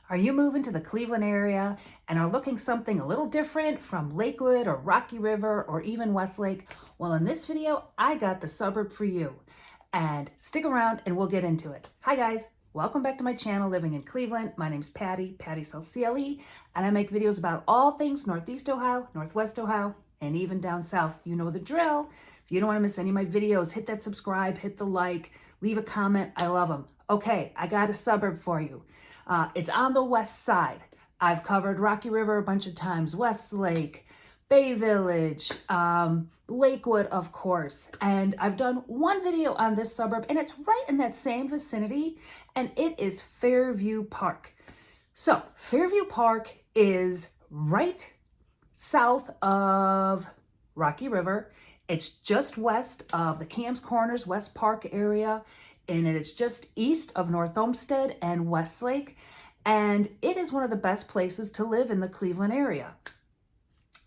Are you moving to the Cleveland area and are looking something a little different from Lakewood or Rocky River or even Westlake? Well, in this video, I got the suburb for you. And stick around and we'll get into it. Hi guys, welcome back to my channel, Living in Cleveland. My name's Patty sells CLE, and I make videos about all things Northeast Ohio, Northwest Ohio, and even down south. You know the drill. If you don't want to miss any of my videos, hit that subscribe, hit the like, leave a comment. I love them. Okay, I got a suburb for you. It's on the west side. I've covered Rocky River a bunch of times, Westlake, Bay Village, Lakewood, of course. And I've done one video on this suburb, and it's right in that same vicinity, and it is Fairview Park. So Fairview Park is right south of Rocky River. It's just west of the Cam's Corners, West Park area, and it's just east of North Olmsted and Westlake. And it is one of the best places to live in the Cleveland area.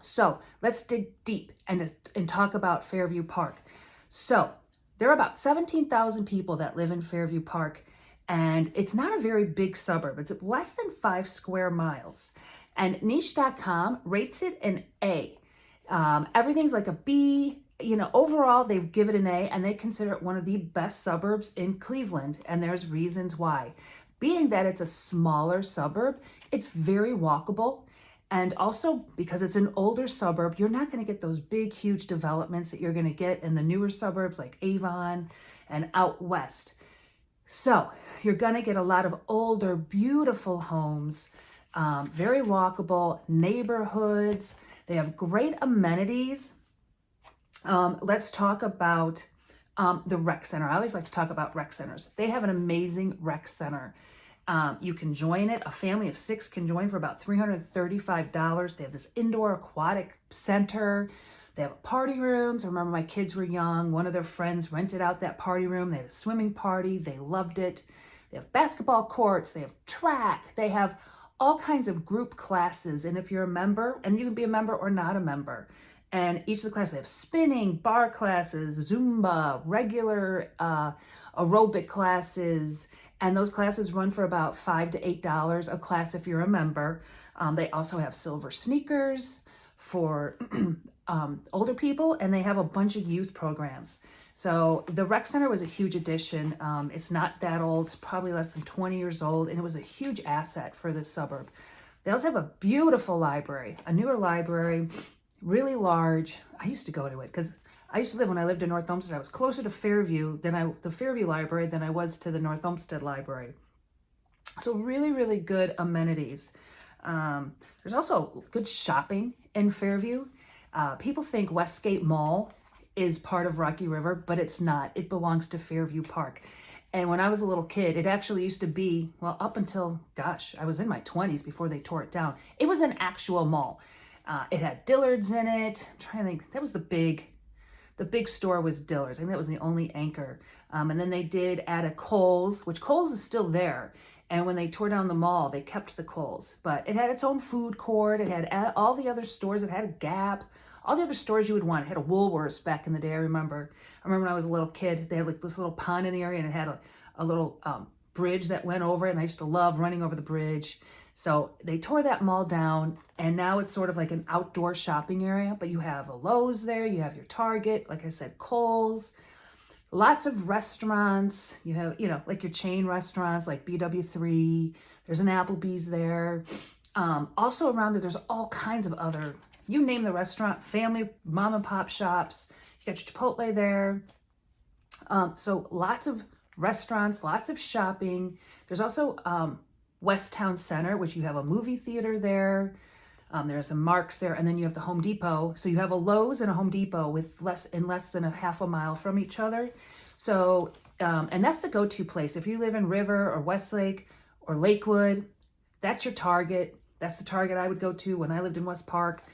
So let's dig deep and talk about Fairview Park. So there are about 17,000 people that live in Fairview Park, and it's not a very big suburb. It's less than 5 square miles. And niche.com rates it an A. Everything's like a B. You know, overall, they give it an A, and they consider it one of the best suburbs in Cleveland, and there's reasons why. Being that it's a smaller suburb, it's very walkable, and also because it's an older suburb, you're not going to get those big, huge developments that you're going to get in the newer suburbs like Avon and out west. So you're going to get a lot of older, beautiful homes, very walkable neighborhoods. They have great amenities. Let's talk about the rec center. I always like to talk about rec centers. They have an amazing rec center. You can join it. A family of 6 can join for about $335. They have this indoor aquatic center. They have party rooms. I remember my kids were young. One of their friends rented out that party room. They had a swimming party. They loved it. They have basketball courts. They have track. They have all kinds of group classes. And if you're a member, and you can be a member or not a member, and each of the classes, they have spinning, bar classes, Zumba, regular aerobic classes, and those classes run for about $5 to $8 a class if you're a member. They also have silver sneakers for older people, and they have a bunch of youth programs. So the rec center was a huge addition. It's not that old. It's probably less than 20 years old, and it was a huge asset for this suburb. They also have a beautiful library, a newer library, really large. I used to go to it because I used to live, when I lived in North Olmsted, I was closer to Fairview the Fairview Library than I was to the North Olmsted Library. So really, really good amenities. There's also good shopping in Fairview. People think Westgate Mall is part of Rocky River, but it's not. It belongs to Fairview Park. And when I was a little kid, it actually used to be, well, up until, gosh, I was in my 20s before they tore it down. It was an actual mall. It had Dillard's in it. I'm trying to think, that was the big store was Dillard's. I think that was the only anchor. And then they did add a Kohl's, which Kohl's is still there. And when they tore down the mall, they kept the Kohl's. But it had its own food court. It had all the other stores. It had a Gap. All the other stores you would want. It had a Woolworths back in the day, I remember. I remember when I was a little kid, they had like this little pond in the area, and it had a little bridge that went over it, and I used to love running over the bridge. So they tore that mall down, and now it's sort of like an outdoor shopping area, but you have a Lowe's there, you have your Target, like I said, Kohl's, lots of restaurants. You have, like your chain restaurants like BW3, there's an Applebee's there. Also around there, there's all kinds of other, you name the restaurant, family, mom and pop shops. You got your Chipotle there. So lots of restaurants, lots of shopping. There's also West Town Center, which you have a movie theater there. There's a Mark's there, and then you have the Home Depot. So you have a Lowe's and a Home Depot with less than a half a mile from each other. So, and that's the go-to place. If you live in River or Westlake or Lakewood, that's your Target. That's the Target I would go to when I lived in West Park.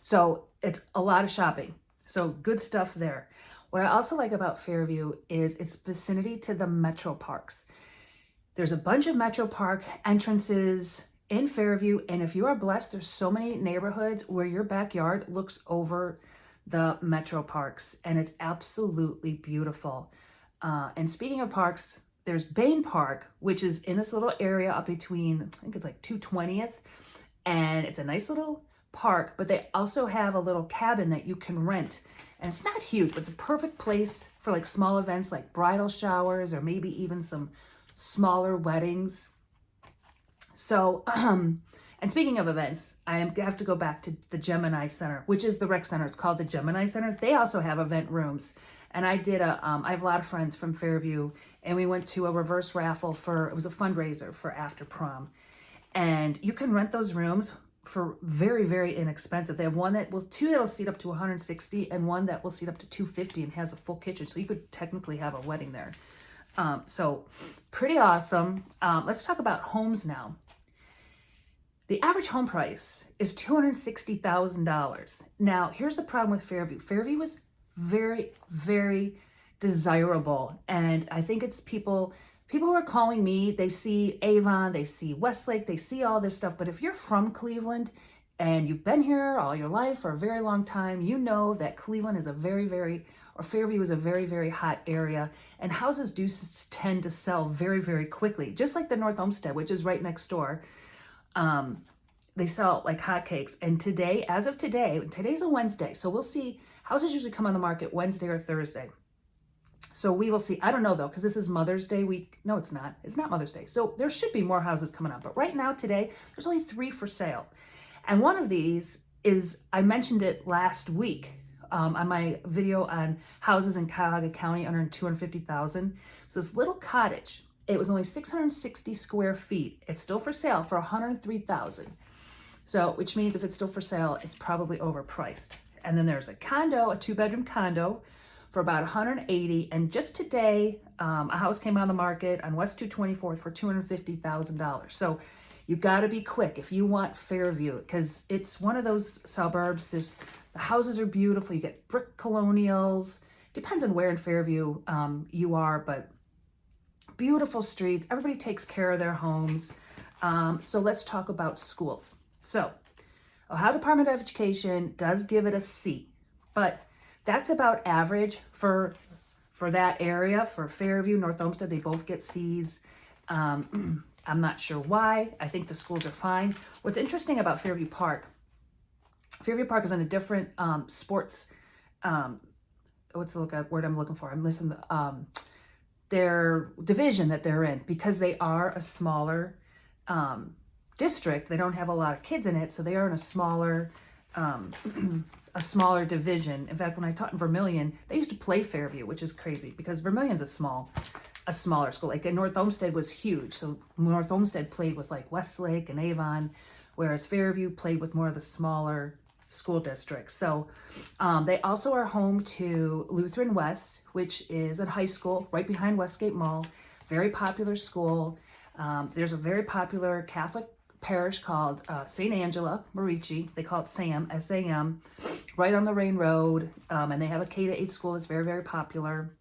So it's a lot of shopping. So good stuff there. What I also like about Fairview is its vicinity to the metro parks. There's a bunch of metro park entrances in Fairview, and if you are blessed, there's so many neighborhoods where your backyard looks over the metro parks, and it's absolutely beautiful. And speaking of parks, there's Bain Park, which is in this little area up between, I think it's like 220th, and it's a nice little park, but they also have a little cabin that you can rent. And it's not huge, but it's a perfect place for like small events like bridal showers or maybe even some smaller weddings. So, and speaking of events, I have to go back to the Gemini Center, which is the rec center. It's called the Gemini Center. They also have event rooms. And I have a lot of friends from Fairview, and we went to a reverse raffle it was a fundraiser for after prom. And you can rent those rooms for very, very inexpensive. They have two that'll seat up to 160 and one that will seat up to 250 and has a full kitchen. So you could technically have a wedding there. So pretty awesome. Let's talk about homes now. The average home price is $260,000. Now, here's the problem with Fairview. Fairview is very, very desirable. And I think it's people who are calling me, they see Avon, they see Westlake, they see all this stuff. But if you're from Cleveland and you've been here all your life for a very long time, you know that Cleveland is Fairview is a very, very hot area. And houses do tend to sell very, very quickly. Just like the North Olmsted, which is right next door. They sell like hotcakes. And as of today, today's a Wednesday. So we'll see. Houses usually come on the market Wednesday or Thursday. So we will see. I don't know though, because this is Mother's Day week. No, it's not. It's not Mother's Day. So there should be more houses coming up. But right now, today, there's only 3 for sale. And one of these I mentioned it last week on my video on houses in Cuyahoga County under 250,000. It's this little cottage. It was only 660 square feet. It's still for sale for 103,000. So, which means if it's still for sale, it's probably overpriced. And then there's a 2-bedroom condo for about 180. And just today, a house came on the market on West 224th for $250,000. So you got to be quick if you want Fairview, because it's one of those suburbs. The houses are beautiful. You get brick colonials. Depends on where in Fairview you are, but beautiful streets. Everybody takes care of their homes. So let's talk about schools. So Ohio Department of Education does give it a C, but that's about average for that area. For Fairview, North Olmsted, they both get C's. I'm not sure why. I think the schools are fine. What's interesting about Fairview Park is in a different sports, what's the word I'm looking for? I'm listening to their division that they're in, because they are a smaller district. They don't have a lot of kids in it, so they are in a smaller division. In fact, when I taught in Vermilion, they used to play Fairview, which is crazy because Vermilion's a smaller school. Like North Olmsted was huge, so North Olmsted played with like Westlake and Avon, whereas Fairview played with more of the smaller school districts. So they also are home to Lutheran West, which is a high school right behind Westgate Mall. Very popular school. There's a very popular Catholic parish called St. Angela Marici. They call it SAM, S-A-M, right on the Rain Road. And they have a K-8 school that's very, very popular.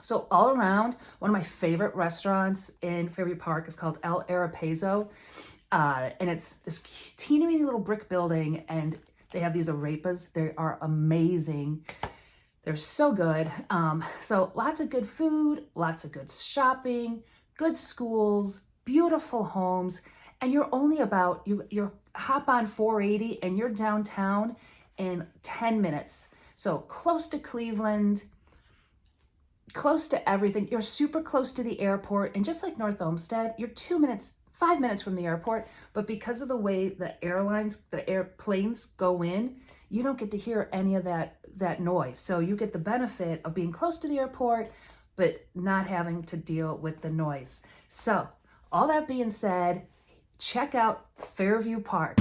So all around, one of my favorite restaurants in Fairview Park is called El Arapazo. And it's this teeny little brick building, and they have these arepas. They are amazing. They're so good. So lots of good food, lots of good shopping, good schools, beautiful homes, and you're only you're hop on 480 and you're downtown in 10 minutes. So close to Cleveland, close to everything. You're super close to the airport, and just like North Olmsted, you're 5 minutes from the airport, but because of the way the airplanes go in, you don't get to hear any of that noise. So you get the benefit of being close to the airport, but not having to deal with the noise. So all that being said, check out Fairview Park.